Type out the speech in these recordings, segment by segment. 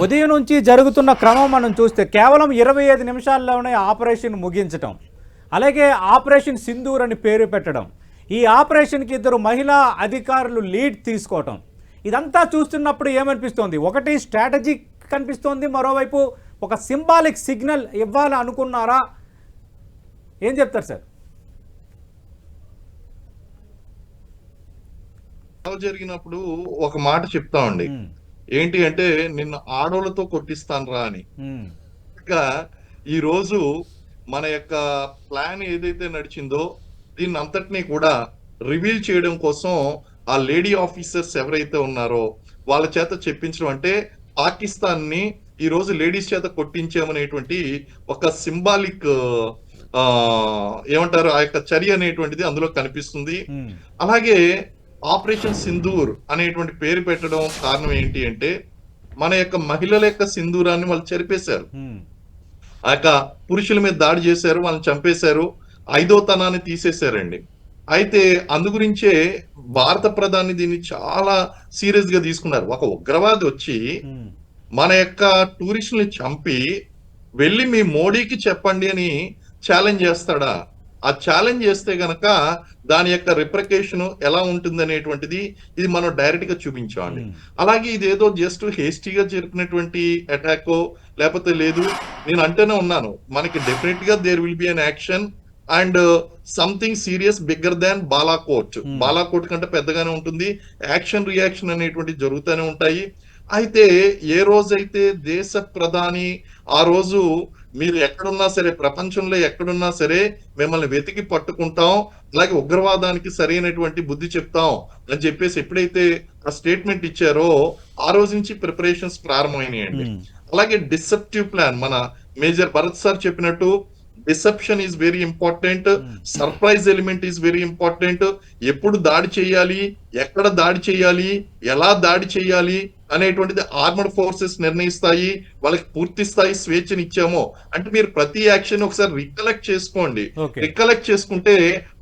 ఉదయం నుంచి జరుగుతున్న క్రమం మనం చూస్తే కేవలం 25 నిమిషాల్లోనే ఆపరేషన్ ముగించటం, అలాగే ఆపరేషన్ సింధూర్ అని పేరు పెట్టడం, ఈ ఆపరేషన్కి 2 మహిళా అధికారులు లీడ్ తీసుకోవటం, ఇదంతా చూస్తున్నప్పుడు ఏమనిపిస్తోంది? ఒకటి స్ట్రాటజీ కనిపిస్తోంది, మరోవైపు ఒక సింబాలిక్ సిగ్నల్ ఇవ్వాలి అనుకున్నారా? ఏం చెప్తారు సార్? జరిగినప్పుడు ఒక మాట చెప్తామండి, ఏంటి అంటే నిన్న ఆడోళ్ళతో కొట్టిస్తాను రా అని. ఇంకా ఈ రోజు మన యొక్క ప్లాన్ ఏదైతే నడిచిందో దీన్ని అంతటినీ కూడా రివీల్ చేయడం కోసం ఆ లేడీ ఆఫీసర్స్ ఎవరైతే ఉన్నారో వాళ్ళ చేత చెప్పించడం, అంటే పాకిస్తాన్ ని ఈ రోజు లేడీస్ చేత కొట్టించామనేటువంటి ఒక సింబాలిక్ ఏమంటారు ఆ యొక్క చర్య అనేటువంటిది అందులో కనిపిస్తుంది. అలాగే ఆపరేషన్ సింధూర్ అనేటువంటి పేరు పెట్టడం కారణం ఏంటి అంటే మన యొక్క మహిళల యొక్క సింధూరాన్ని వాళ్ళు చెరిపేశారు, ఆ యొక్క పురుషుల మీద దాడి చేశారు, వాళ్ళని చంపేశారు, 5వ తనాన్ని తీసేశారండి. అయితే అందు గురించే భారత ప్రధాని దీన్ని చాలా సీరియస్ గా తీసుకున్నారు. ఒక ఉగ్రవాది వచ్చి మన యొక్క టూరిస్టుల్ని చంపి వెళ్ళి మీ మోడీకి చెప్పండి అని ఛాలెంజ్ చేస్తాడా? ఆ ఛాలెంజ్ చేస్తే గనక దాని యొక్క రిప్రికేషన్ ఎలా ఉంటుంది అనేటువంటిది ఇది మనం డైరెక్ట్ గా చూపించామండి. అలాగే ఇదేదో జస్ట్ హేస్టీగా జరిపినటువంటి అటాక్ లేకపోతే లేదు, నేను అంటేనే ఉన్నాను, మనకి డెఫినెట్ గా there will be an action and something serious bigger than Balakot. Balakot కంటే పెద్దగానే ఉంటుంది, యాక్షన్ రియాక్షన్ అనేటువంటి జరుగుతూనే ఉంటాయి. అయితే ఏ రోజైతే దేశ ప్రధాని ఆ రోజు మీరు ఎక్కడున్నా సరే, ప్రపంచంలో ఎక్కడున్నా సరే మిమ్మల్ని వెతికి పట్టుకుంటాం, అలాగే ఉగ్రవాదానికి సరైనటువంటి బుద్ధి చెప్తాం అని చెప్పేసి ఎప్పుడైతే ఆ స్టేట్మెంట్ ఇచ్చారో ఆ రోజు నుంచి ప్రిపరేషన్స్ ప్రారంభమైనాయండి. అలాగే డిసెప్టివ్ ప్లాన్, మన మేజర్ భరత్ సార్ చెప్పినట్టు deception is very important, surprise element is very important. ఎప్పుడు దాడి చేయాలి, ఎక్కడ దాడి చేయాలి, ఎలా దాడి చేయాలి అనేటువంటిది ఆర్మడ్ ఫోర్సెస్ నిర్ణయిస్తాయి. వాళ్ళకి పూర్తి స్థాయి స్వేచ్ఛను ఇచ్చామో అంటే మీరు ప్రతి యాక్షన్ ఒకసారి రికలెక్ట్ చేసుకోండి. రికలెక్ట్ చేసుకుంటే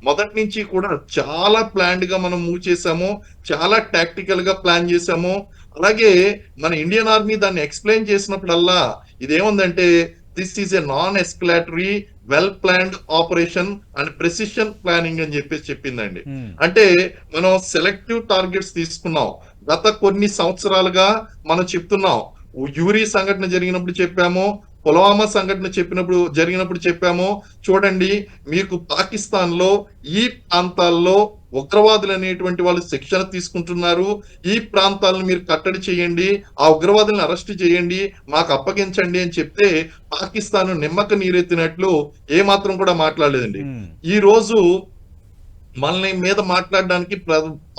మొదటి నుంచి కూడా చాలా ప్లాన్డ్ గా మనం మూవ్ చేసాము, చాలా టాక్టికల్ గా ప్లాన్ చేసాము. అలాగే మన ఇండియన్ ఆర్మీ దాన్ని ఎక్స్ప్లెయిన్ చేసినప్పుడల్లా ఇదేముందంటే this is a non escalatory well planned operation and precision planning అని చెప్పేసి చెప్పిందండి. అంటే మనం సెలెక్టివ్ టార్గెట్స్ తీసుకున్నాం. గత కొన్ని సంవత్సరాలుగా మనం చెప్తున్నాం, యూరి సంఘటన జరిగినప్పుడు చెప్పాము, పుల్వామా సంఘటన జరిగినప్పుడు చెప్పాము, చూడండి మీకు పాకిస్తాన్ లో ఈ ప్రాంతాల్లో ఉగ్రవాదులు అనేటువంటి వాళ్ళు శిక్షణ తీసుకుంటున్నారు, ఈ ప్రాంతాలను మీరు కట్టడి చేయండి, ఆ ఉగ్రవాదులను అరెస్ట్ చేయండి, మాకు అప్పగించండి అని చెప్తే పాకిస్తాన్ నిమ్మక నీరెత్తినట్లు ఏమాత్రం కూడా మాట్లాడలేదండి. ఈ రోజు మనల్ని మీద మాట్లాడడానికి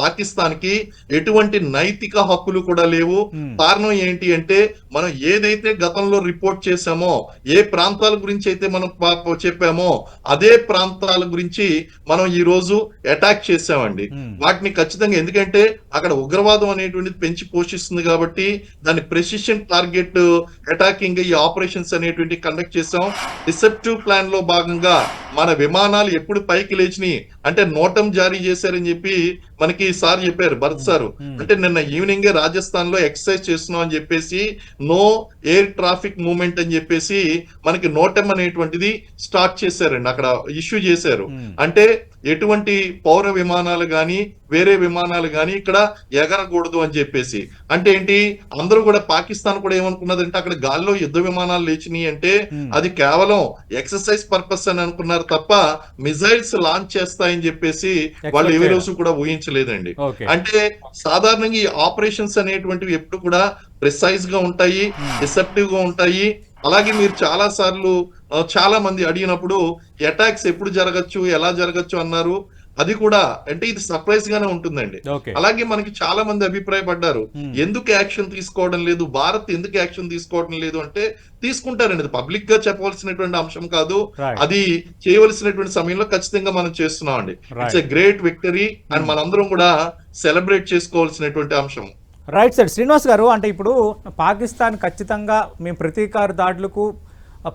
పాకిస్తాన్ కి ఎటువంటి నైతిక హక్కులు కూడా లేవు. కారణం ఏంటి అంటే మనం ఏదైతే గతంలో రిపోర్ట్ చేశామో, ఏ ప్రాంతాల గురించి అయితే మనం చెప్పామో అదే ప్రాంతాల గురించి మనం ఈ రోజు అటాక్ చేసామండి. వాటిని ఖచ్చితంగా, ఎందుకంటే అక్కడ ఉగ్రవాదం అనేటువంటిది పెంచి పోషిస్తుంది కాబట్టి దాన్ని ప్రెసిషన్ టార్గెట్ అటాకింగ్ ఈ ఆపరేషన్స్ అనేటువంటి కండక్ట్ చేసాం. డిసెప్టివ్ ప్లాన్ లో భాగంగా మన విమానాలు ఎప్పుడు పైకి లేచినాయి అంటే నోటం జారీ చేశారని చెప్పి మనకి సార్ చెప్పారు, భరత్ సారు. అంటే నిన్న ఈవినింగ్ రాజస్థాన్ లో ఎక్సర్సైజ్ చేస్తున్నాం అని చెప్పేసి నో ఎయిర్ ట్రాఫిక్ మూవ్మెంట్ అని చెప్పేసి మనకి నోటం అనేటువంటిది స్టార్ట్ చేశారండి, అక్కడ ఇష్యూ చేశారు. అంటే ఎటువంటి పౌర విమానాలు గాని వేరే విమానాలు గాని ఇక్కడ ఎగరకూడదు అని చెప్పేసి. అంటే ఏంటి, అందరూ కూడా పాకిస్తాన్ కూడా ఏమనుకున్నదంటే అక్కడ గాల్లో యుద్ధ విమానాలు లేచినాయి అంటే అది కేవలం ఎక్సర్సైజ్ పర్పస్ అని అనుకున్నారు తప్ప మిజైల్స్ లాంచ్ చేస్తాయని చెప్పేసి వాళ్ళు ఏ రోజు కూడా ఊహించలేదండి. అంటే సాధారణంగా ఈ ఆపరేషన్స్ అనేటువంటివి ఎప్పుడు కూడా ప్రిసైజ్ గా ఉంటాయి, డిసెప్టివ్ గా ఉంటాయి. అలాగే మీరు చాలా మంది అడిగినప్పుడు అటాక్స్ ఎప్పుడు జరగచ్చు, ఎలా జరగచ్చు అన్నారు. అది కూడా అంటే ఇది సర్ప్రైజ్ గానే ఉంటుందండి. అలాగే మనకి చాలా మంది అభిప్రాయపడ్డారు, ఎందుకు యాక్షన్ తీసుకోవడం లేదు, భారత్ ఎందుకు యాక్షన్ తీసుకోవడం లేదు అంటే తీసుకుంటారండి, అది పబ్లిక్ గా చెప్పవలసినటువంటి అంశం కాదు, అది చేయవలసినటువంటి సమయంలో ఖచ్చితంగా మనం చేస్తున్నాం అండి. It's a great victory and మనందరం కూడా సెలబ్రేట్ చేసుకోవాల్సినటువంటి అంశం. Right sir. శ్రీనివాస్ గారు, అంటే ఇప్పుడు పాకిస్తాన్ ఖచ్చితంగా మేము ప్రతీకార దాడులకు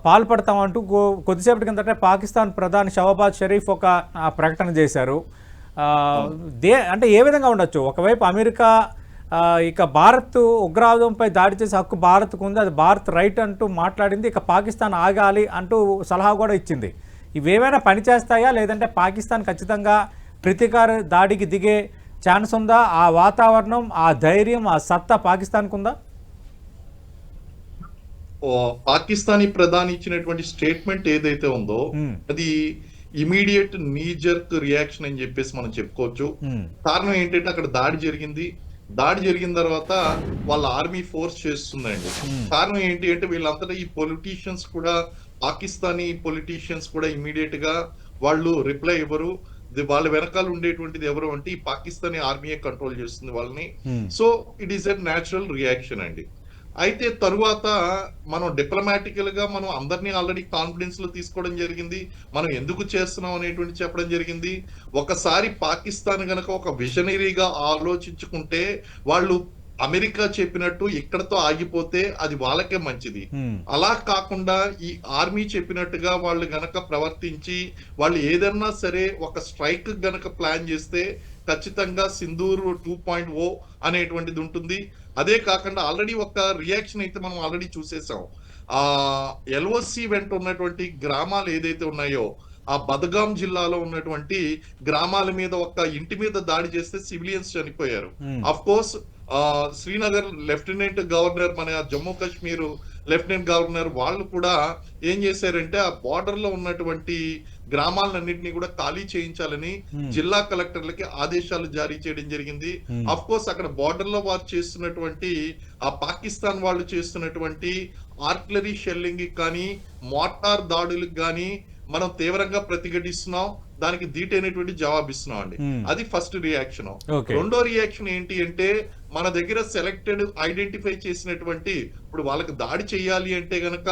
పాల్పడతామంటూ కొద్దిసేపటి కిందట పాకిస్తాన్ ప్రధాని షహబాజ్ షరీఫ్ ఒక ప్రకటన చేశారు. అంటే ఏ విధంగా ఉండొచ్చు? ఒకవైపు అమెరికా ఇక భారత్ ఉగ్రవాదంపై దాడి చేసే హక్కు భారత్కు ఉంది, అది భారత్ రైట్ అంటూ మాట్లాడింది. ఇక పాకిస్తాన్ ఆగాలి అంటూ సలహా కూడా ఇచ్చింది. ఇవేమైనా పనిచేస్తాయా, లేదంటే పాకిస్తాన్ ఖచ్చితంగా ప్రతీకార దాడికి దిగే ఛాన్స్ ఉందా? ఆ వాతావరణం, ఆ ధైర్యం, ఆ సత్తా పాకిస్తాన్కు ఉందా? పాకిస్తానీ ప్రధాని ఇచ్చినటువంటి స్టేట్మెంట్ ఏదైతే ఉందో అది ఇమీడియట్ నీ జర్క్ రియాక్షన్ అని చెప్పేసి మనం చెప్పుకోవచ్చు. కారణం ఏంటంటే అక్కడ దాడి జరిగింది. దాడి జరిగిన తర్వాత వాళ్ళ ఆర్మీ ఫోర్స్ చేస్తుందండి. కారణం ఏంటి అంటే వీళ్ళంతటా ఈ పొలిటీషియన్స్ కూడా, పాకిస్తానీ పొలిటీషియన్స్ కూడా ఇమీడియట్ గా వాళ్ళు రిప్లై ఇవ్వరు. వాళ్ళ వెనకాల ఉండేటువంటిది ఎవరు అంటే ఈ పాకిస్తానీ ఆర్మీయే కంట్రోల్ చేస్తుంది వాళ్ళని. So it is a natural reaction అండి. అయితే తరువాత మనం డిప్లొమాటికల్ గా మనం అందరినీ ఆల్రెడీ కాన్ఫిడెన్స్ లో తీసుకోవడం జరిగింది. మనం ఎందుకు చేస్తున్నాం అనేటువంటి చెప్పడం జరిగింది. ఒకసారి పాకిస్తాన్ గనక ఒక విజనరీగా ఆలోచించుకుంటే వాళ్ళు అమెరికా చెప్పినట్టు ఇక్కడతో ఆగిపోతే అది వాళ్ళకే మంచిది. అలా కాకుండా ఈ ఆర్మీ చెప్పినట్టుగా వాళ్ళు గనక ప్రవర్తించి వాళ్ళు ఏదన్నా సరే ఒక స్ట్రైక్ గనక ప్లాన్ చేస్తే ఖచ్చితంగా సింధూర్ 2.0 అనేటువంటిది ఉంటుంది. అదే కాకుండా ఆల్రెడీ ఒక రియాక్షన్ అయితే మనం ఆల్రెడీ చూసేసాం. ఆ ఎల్ఓసి వెంట ఉన్నటువంటి గ్రామాలు ఏదైతే ఉన్నాయో ఆ బదగాం జిల్లాలో ఉన్నటువంటి గ్రామాల మీద ఒక ఇంటి మీద దాడి చేస్తే సివిలియన్స్ చనిపోయారు. Of course Srinagar lieutenant governor, మన జమ్మూ కాశ్మీర్ లెఫ్టినెంట్ గవర్నర్ వాళ్ళు కూడా ఏం చేశారంటే ఆ బార్డర్ లో ఉన్నటువంటి గ్రామాలన్నింటినీ కూడా ఖాళీ చేయించాలని జిల్లా కలెక్టర్లకి ఆదేశాలు జారీ చేయడం జరిగింది. అఫ్ కోర్స్ అక్కడ బార్డర్ లో వారు చేస్తున్నటువంటి ఆ పాకిస్తాన్ వాళ్ళు చేస్తున్నటువంటి ఆర్టిలరీ షెల్లింగ్ కానీ మోటార్ దాడులకు కానీ మనం తీవ్రంగా ప్రతిఘటిస్తున్నాం. దానికి ధీటైనటువంటి జవాబిస్తున్నాం అండి. అది ఫస్ట్ రియాక్షన్. రెండో రియాక్షన్ ఏంటి అంటే మన దగ్గర సెలెక్టెడ్ ఐడెంటిఫై చేసినటువంటి, ఇప్పుడు వాళ్ళకి దాడి చేయాలి అంటే గనక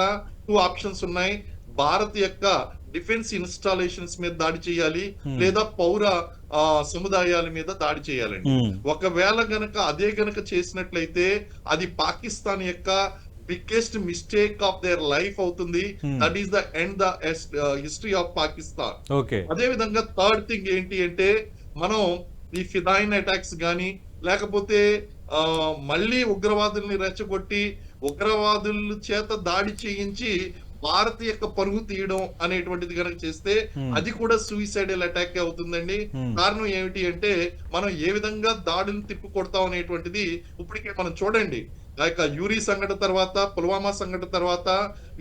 2 ఆప్షన్స్ ఉన్నాయి. భారత్ యొక్క డిఫెన్స్ ఇన్స్టాలేషన్స్ మీద దాడి చేయాలి, లేదా పౌర సముదాయాల మీద దాడి చేయాలండి. ఒకవేళ గనక అదే గనక చేసినట్లయితే అది పాకిస్తాన్ యొక్క biggest mistake of their life అవుతుంది. That is the end the history of Pakistan. అదే విధంగా థర్డ్ థింగ్ ఏంటి అంటే మనం ఈ ఫిదాయిన్ అటాక్స్ గాని లేకపోతే మళ్ళీ ఉగ్రవాదుల్ని రెచ్చగొట్టి ఉగ్రవాదుల చేత దాడి చేయించి భారత్ యొక్క పరుగు తీయడం అనేటువంటిది కనుక చేస్తే అది కూడా సూయిసైడల్ అటాక్ అవుతుందండి. కారణం ఏమిటి అంటే మనం ఏ విధంగా దాడులు తిప్పికొడతాం అనేటువంటిది ఇప్పటికే మనం చూడండి. యూరి సంఘటన తర్వాత, పుల్వామా సంఘటన తర్వాత,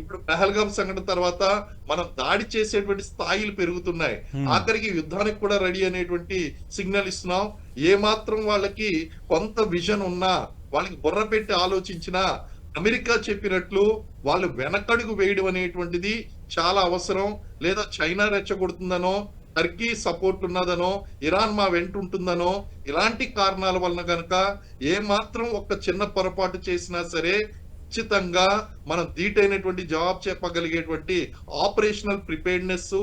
ఇప్పుడు పెహల్గాం సంఘటన తర్వాత మనం దాడి చేసేటువంటి స్థాయిలు పెరుగుతున్నాయి. ఆఖరికి యుద్ధానికి కూడా రెడీ అనేటువంటి సిగ్నల్ ఇస్తున్నాం. ఏ మాత్రం వాళ్ళకి కొంత విజన్ ఉన్నా, వాళ్ళకి బుర్ర పెట్టి ఆలోచించినా అమెరికా చెప్పినట్లు వాళ్ళు వెనకడుగు వేయడం అనేటువంటిది చాలా అవసరం. లేదా చైనా రెచ్చగొడుతుందనో, టర్కీ సపోర్ట్ ఉన్నదనో, ఇరాన్ మా వెంట ఉంటుందనో, ఇలాంటి కారణాల వలన కనుక ఏ మాత్రం ఒక చిన్న పొరపాటు చేసినా సరే ఖచ్చితంగా మనం ధీటైనటువంటి జవాబు చెప్పగలిగేటువంటి ఆపరేషనల్ ప్రిపేర్డ్నెస్,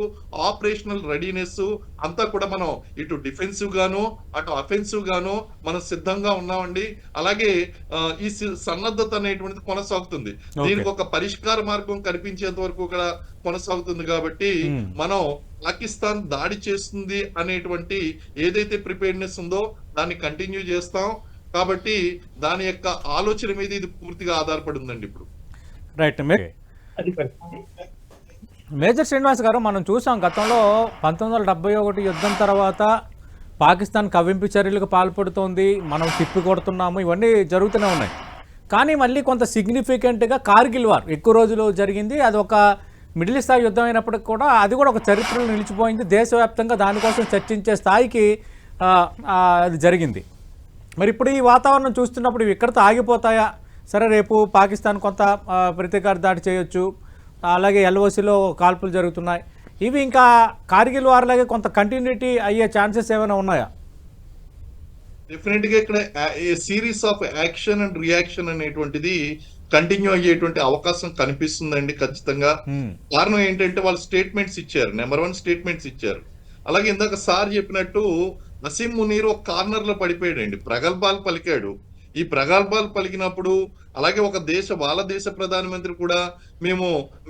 ఆపరేషనల్ రెడీనెస్ అంతా కూడా మనం ఇటు డిఫెన్సివ్ గాను అటు అఫెన్సివ్ గాను మనం సిద్ధంగా ఉన్నామండి. అలాగే ఈ సన్నద్ధత అనేటువంటిది కొనసాగుతుంది. దీనికి ఒక పరిష్కార మార్గం కనిపించేంత వరకు కూడా కొనసాగుతుంది. కాబట్టి మనం పాకిస్తాన్ దాడి చేస్తుంది అనేటువంటి ఏదైతే ప్రిపేర్డ్నెస్ ఉందో దాన్ని కంటిన్యూ చేస్తాం. కాబట్టి దాని యొక్క ఆలోచన మీద ఇది పూర్తిగా ఆధారపడి ఉందండి. ఇప్పుడు రైట్. మేజర్ శ్రీనివాస్ గారు, మనం చూసాం గతంలో 1971 యుద్ధం తర్వాత పాకిస్తాన్ కవ్వింపు చర్యలకు పాల్పడుతోంది, మనం తిప్పి కొడుతున్నాము, ఇవన్నీ జరుగుతూనే ఉన్నాయి. కానీ మళ్ళీ కొంత సిగ్నిఫికెంట్గా కార్గిల్ వార్ ఎక్కువ రోజులు జరిగింది. అది ఒక మిడిల్ స్థాయి యుద్ధం అయినప్పటికి కూడా అది కూడా ఒక చరిత్రలో నిలిచిపోయింది. దేశవ్యాప్తంగా దానికోసం చర్చించే స్థాయికి అది జరిగింది. మరి ఇప్పుడు ఈ వాతావరణం చూస్తున్నప్పుడు ఇవి ఇక్కడితో ఆగిపోతాయా? సరే, రేపు పాకిస్తాన్ కొంత ప్రతీకార దాడి చేయొచ్చు, అలాగే ఎల్ఓసిలో కాల్పులు జరుగుతున్నాయి, ఇవి ఇంకా కార్గిల్ వార్లాగే కొంత కంటిన్యూటీ అయ్యే ఛాన్సెస్ ఏమైనా ఉన్నాయా? డెఫినెట్ గా ఇక్కడ series of action and reaction అనేటువంటిది కంటిన్యూ అయ్యేటువంటి అవకాశం కనిపిస్తుందండి ఖచ్చితంగా. కారణం ఏంటంటే వాళ్ళు స్టేట్మెంట్స్ ఇచ్చారు, నెంబర్ 1 స్టేట్మెంట్స్ ఇచ్చారు. అలాగే ఇందాక సార్ చెప్పినట్టు నసీం మునీర్ ఒక కార్నర్ లో పడిపోయాడండి, ప్రగల్భాలు పలికాడు. ఈ ప్రగల్భాలు పలికినప్పుడు అలాగే వాళ్ళ దేశ ప్రధానమంత్రి కూడా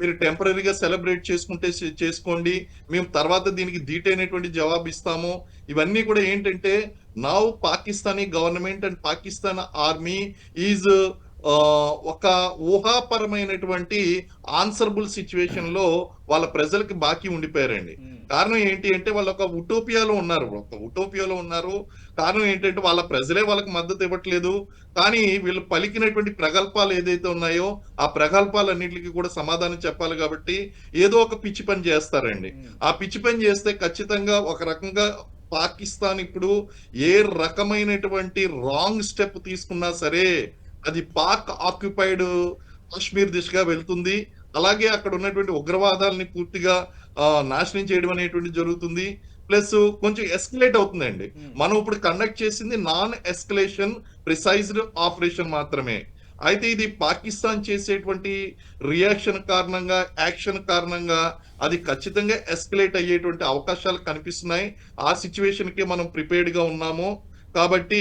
మీరు టెంపరీగా సెలబ్రేట్ చేసుకుంటే చేసుకోండి, మేము తర్వాత దీనికి ధీటైనటువంటి జవాబు ఇస్తాము. ఇవన్నీ కూడా ఏంటంటే now Pakistani government and Pakistan army is ఒక ఊహాపరమైనటువంటి ఆన్సరబుల్ సిచ్యువేషన్ లో వాళ్ళ ప్రజలకి బాకీ ఉండిపోయారండి. కారణం ఏంటి అంటే వాళ్ళు ఒక ఉటోపియాలో ఉన్నారు. కారణం ఏంటంటే వాళ్ళ ప్రజలే వాళ్ళకి మద్దతు ఇవ్వట్లేదు. కానీ వీళ్ళు పలికినటువంటి ప్రగల్భాలు ఏదైతే ఉన్నాయో ఆ ప్రగల్భాలన్నింటికి కూడా సమాధానం చెప్పాలి కాబట్టి ఏదో ఒక పిచ్చి పని చేస్తారండి. ఆ పిచ్చి పని చేస్తే ఖచ్చితంగా ఒక రకంగా పాకిస్తాన్ ఇప్పుడు ఏ రకమైనటువంటి రాంగ్ స్టెప్ తీసుకున్నా సరే అది పాక్ ఆక్యుపైడ్ కాశ్మీర్ దిశగా వెళ్తుంది. అలాగే అక్కడ ఉన్నటువంటి ఉగ్రవాదాలని పూర్తిగా నాశనం చేయడం అనేటువంటి జరుగుతుంది. ప్లస్ కొంచెం ఎస్కలేట్ అవుతుందండి. మనం ఇప్పుడు కండక్ట్ చేసింది నాన్ ఎస్కలేషన్ ప్రిసైజ్డ్ ఆపరేషన్ మాత్రమే. అయితే ఇది పాకిస్తాన్ చేసేటువంటి రియాక్షన్ కారణంగా, యాక్షన్ కారణంగా అది ఖచ్చితంగా ఎస్కలేట్ అయ్యేటువంటి అవకాశాలు కనిపిస్తున్నాయి. ఆ సిచ్యువేషన్ కి మనం ప్రిపేర్డ్ గా ఉన్నాము. కాబట్టి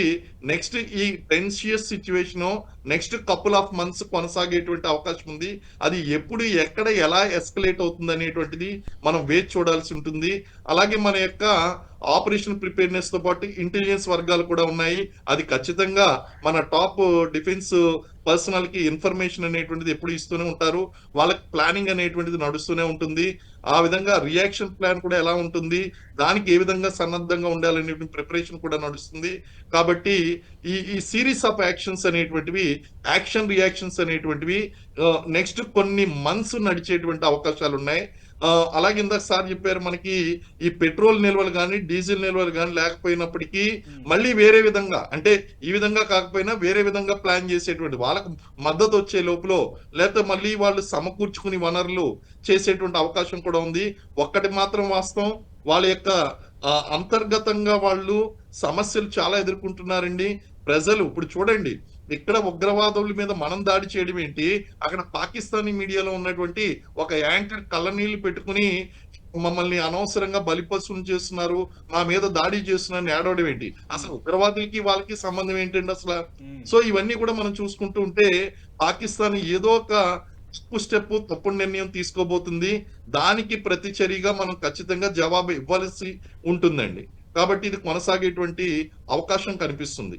నెక్స్ట్ ఈ tenacious situation next couple of months కొనసాగేటువంటి అవకాశం ఉంది. అది ఎప్పుడు ఎక్కడ ఎలా ఎస్కలేట్ అవుతుంది అనేటువంటిది మనం వేచి చూడాల్సి ఉంటుంది. అలాగే మన యొక్క ఆపరేషన్ ప్రిపేర్నెస్ తో పాటు ఇంటెలిజెన్స్ వర్గాలు కూడా ఉన్నాయి. అది ఖచ్చితంగా మన టాప్ డిఫెన్స్ పర్సనల్ కి ఇన్ఫర్మేషన్ అనేటువంటిది ఎప్పుడు ఇస్తూనే ఉంటారు. వాళ్ళకి ప్లానింగ్ అనేటువంటిది నడుస్తూనే ఉంటుంది. ఆ విధంగా రియాక్షన్ ప్లాన్ కూడా ఎలా ఉంటుంది, దానికి ఏ విధంగా సన్నద్ధంగా ఉండాలనేటువంటి ప్రిపరేషన్ కూడా నడుస్తుంది. కాబట్టి ఈ సిరీస్ ఆఫ్ యాక్షన్స్ అనేటువంటివి, యాక్షన్ రియాక్షన్స్ అనేటువంటివి నెక్స్ట్ కొన్ని మంత్స్ నడిచేటువంటి అవకాశాలు ఉన్నాయి. అలాగే ఇందాక సార్ చెప్పారు, మనకి ఈ పెట్రోల్ నిల్వలు కానీ డీజిల్ నిల్వలు కానీ లేకపోయినప్పటికీ మళ్ళీ వేరే విధంగా, అంటే ఈ విధంగా కాకపోయినా వేరే విధంగా ప్లాన్ చేసేటువంటి వాళ్ళకు మద్దతు వచ్చే లోపల లేకపోతే మళ్ళీ వాళ్ళు సమకూర్చుకుని వనరులు చేసేటువంటి అవకాశం కూడా ఉంది. ఒక్కటి మాత్రం వాస్తవం, వాళ్ళ యొక్క అంతర్గతంగా వాళ్ళు సమస్యలు చాలా ఎదుర్కొంటున్నారండి. ప్రజలు ఇప్పుడు చూడండి, ఇక్కడ ఉగ్రవాదుల మీద మనం దాడి చేయడం ఏంటి, అక్కడ పాకిస్తానీ మీడియాలో ఉన్నటువంటి ఒక యాంకర్ కళ్ళనీళ్లు పెట్టుకుని మమ్మల్ని అనవసరంగా బలిపశువులు చేస్తున్నారు, మా మీద దాడి చేస్తున్నారని ఏడవడం ఏంటి, అసలు ఉగ్రవాదులకి వాళ్ళకి సంబంధం ఏంటండి అసలు? సో ఇవన్నీ కూడా మనం చూసుకుంటూ ఉంటే పాకిస్తాన్ ఏదో ఒక తప్పుడు నిర్ణయం తీసుకోబోతుంది. దానికి ప్రతిచర్యగా మనం ఖచ్చితంగా జవాబు ఇవ్వాల్సి ఉంటుందండి. కాబట్టి ఇది కొనసాగేటువంటి అవకాశం కనిపిస్తుంది.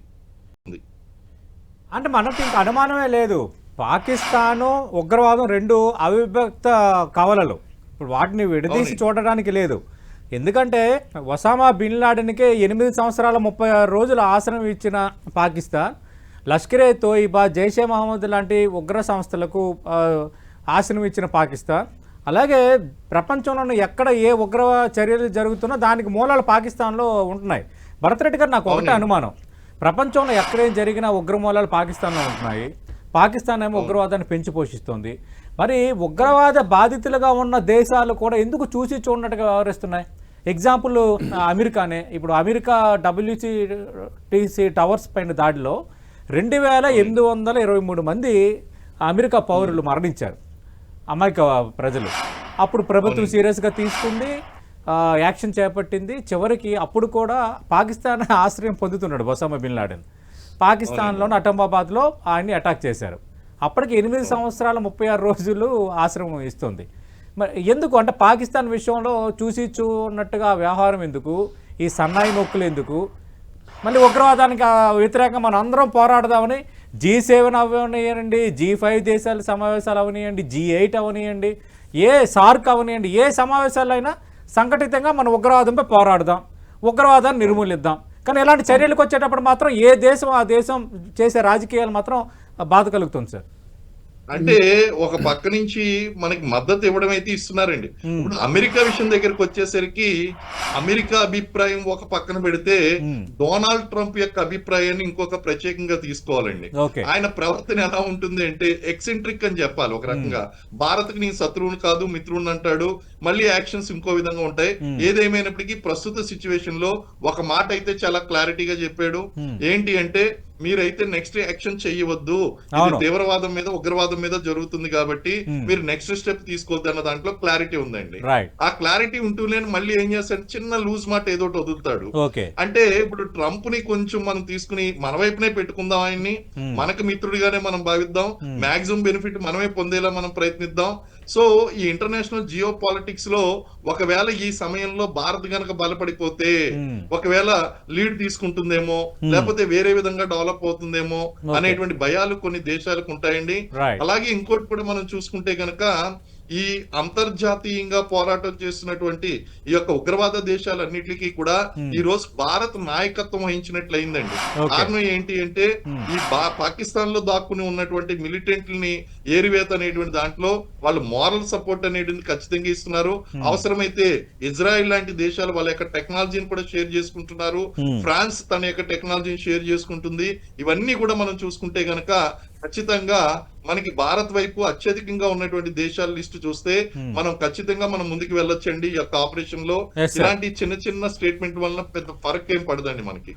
అంటే మనకు ఇంక అనుమానమే లేదు, పాకిస్తాను ఉగ్రవాదం రెండు అవిభక్త కవలలు. ఇప్పుడు వాటిని విడదీసి చూడడానికి లేదు. ఎందుకంటే ఒసామా బిన్ లాడెన్కే 8 సంవత్సరాల 36 రోజులు ఆశ్రయం ఇచ్చిన పాకిస్తాన్, లష్కరే తోయిబా, జైషే మహమ్మద్ లాంటి ఉగ్ర సంస్థలకు ఆశ్రయం ఇచ్చిన పాకిస్తాన్, అలాగే ప్రపంచంలోని ఎక్కడ ఏ ఉగ్ర చర్యలు జరుగుతున్నా దానికి మూలాలు పాకిస్తాన్లో ఉంటున్నాయి. భరత్ రెడ్డి గారు, నాకు ఒకటే అనుమానం, ప్రపంచంలో ఎక్కడేం జరిగినా ఉగ్రమూలాలు పాకిస్తాన్లో ఉంటున్నాయి, పాకిస్తాన్ ఏమో ఉగ్రవాదాన్ని పెంచి పోషిస్తుంది. మరి ఉగ్రవాద బాధితులుగా ఉన్న దేశాలు కూడా ఎందుకు చూసి చూడనట్టుగా వ్యవహరిస్తున్నాయి? ఎగ్జాంపుల్ అమెరికానే. ఇప్పుడు అమెరికా WTC టవర్స్ పైన దాడిలో 2823 మంది అమెరికా పౌరులు మరణించారు, అమెరికా ప్రజలు. అప్పుడు ప్రభుత్వం సీరియస్గా తీసుకుంది, యాక్షన్ చేపట్టింది. చివరికి అప్పుడు కూడా పాకిస్తాన్ ఆశ్రయం పొందుతున్నాడు ఒసామా బిన్ లాడెన్. పాకిస్తాన్లోని అటంబాబాద్లో ఆయన్ని అటాక్ చేశారు. అప్పటికి 8 సంవత్సరాల 36 రోజులు ఆశ్రమం ఇస్తుంది. మరి ఎందుకు అంటే పాకిస్తాన్ విషయంలో చూసి చూన్నట్టుగా వ్యవహారం ఎందుకు, ఈ సన్నాయి నొక్కులు ఎందుకు? మళ్ళీ ఉగ్రవాదానికి వ్యతిరేకంగా మనం అందరం పోరాడదామని G7 అవనియండి, G5 దేశాల సమావేశాలు అవనియండి, G8 అవనియండి, ఏ సార్క్ అవనియండి, ఏ సమావేశాలైనా సంఘటితంగా మనం ఉగ్రవాదంపై పోరాడదాం, ఉగ్రవాదాన్ని నిర్మూలిద్దాం. కానీ ఇలాంటి చర్యలకు వచ్చేటప్పుడు మాత్రం ఏ దేశం ఆ దేశం చేసే రాజకీయాలు మాత్రం బాధ కలుగుతుంది సార్. అంటే ఒక పక్క నుంచి మనకి మద్దతు ఇవ్వడం అయితే ఇస్తున్నారండి. ఇప్పుడు అమెరికా విషయం దగ్గరికి వచ్చేసరికి అమెరికా అభిప్రాయం ఒక పక్కన పెడితే డొనాల్డ్ ట్రంప్ యొక్క అభిప్రాయాన్ని ఇంకొక ప్రత్యేకంగా తీసుకోవాలండి. ఆయన ప్రవర్తన ఎలా ఉంటుంది అంటే ఎక్సెంట్రిక్ అని చెప్పాలి. ఒక రకంగా భారత్కి నేను శత్రువుని కాదు మిత్రుని అంటాడు, మళ్ళీ యాక్షన్స్ ఇంకో విధంగా ఉంటాయి. ఏదేమైనప్పటికీ ప్రస్తుత సిచ్యువేషన్ లో ఒక మాట అయితే చాలా క్లారిటీగా చెప్పాడు. ఏంటి అంటే మీరైతే నెక్స్ట్ యాక్షన్ చెయ్యవద్దు, ఇది తీవ్రవాదం మీద ఉగ్రవాదం మీద జరుగుతుంది కాబట్టి మీరు నెక్స్ట్ స్టెప్ తీసుకోవద్దు అన్న దాంట్లో క్లారిటీ ఉందండి. ఆ క్లారిటీ ఉంటూనే మళ్ళీ ఏం చేస్తాడు, చిన్న లూజ్ మాట ఏదో వదులుతాడు. అంటే ఇప్పుడు ట్రంప్ ని కొంచెం మనం తీసుకుని మన వైపునే పెట్టుకుందాం, ఆయన్ని మనకు మిత్రుడిగానే మనం భావిద్దాం, మాక్సిమం బెనిఫిట్ మనమే పొందేలా మనం ప్రయత్నిద్దాం. సో ఈ ఇంటర్నేషనల్ జియో పాలిటిక్స్ లో ఒకవేళ ఈ సమయంలో భారత్ గనక బలపడిపోతే ఒకవేళ లీడ్ తీసుకుంటుందేమో లేకపోతే వేరే విధంగా డెవలప్ అవుతుందేమో అనేటువంటి భయాలు కొన్ని దేశాలకు ఉంటాయండి. రైట్. అలాగే ఇంకోటి కూడా మనం చూసుకుంటే గనక ఈ అంతర్జాతీయంగా పోరాటం చేస్తున్నటువంటి ఈ యొక్క ఉగ్రవాద దేశాలన్నిటికీ కూడా ఈ రోజు భారత్ నాయకత్వం వహించినట్లయిందండి. Okay. కారణం ఏంటి అంటే ఈ పాకిస్తాన్ లో దాక్కుని ఉన్నటువంటి మిలిటెంట్లని ఏరివేత అనేటువంటి దాంట్లో వాళ్ళు మోరల్ సపోర్ట్ అనేది ఖచ్చితంగా ఇస్తున్నారు. అవసరమైతే ఇజ్రాయెల్ లాంటి దేశాలు వాళ్ళ యొక్క టెక్నాలజీని కూడా షేర్ చేసుకుంటున్నారు. ఫ్రాన్స్ తన యొక్క టెక్నాలజీని షేర్ చేసుకుంటుంది. ఇవన్నీ కూడా మనం చూసుకుంటే గనక ఖచ్చితంగా మనకి భారత్ వైపు అత్యధికంగా ఉన్నటువంటి దేశాల లిస్టు చూస్తే మనం ఖచ్చితంగా మనం ముందుకు వెళ్ళొచ్చండి. ఈ యొక్క ఆపరేషన్ లో Yes, sir. ఇలాంటి చిన్న చిన్న స్టేట్మెంట్ వలన పెద్ద ఫరక్ ఏం పడదండి మనకి.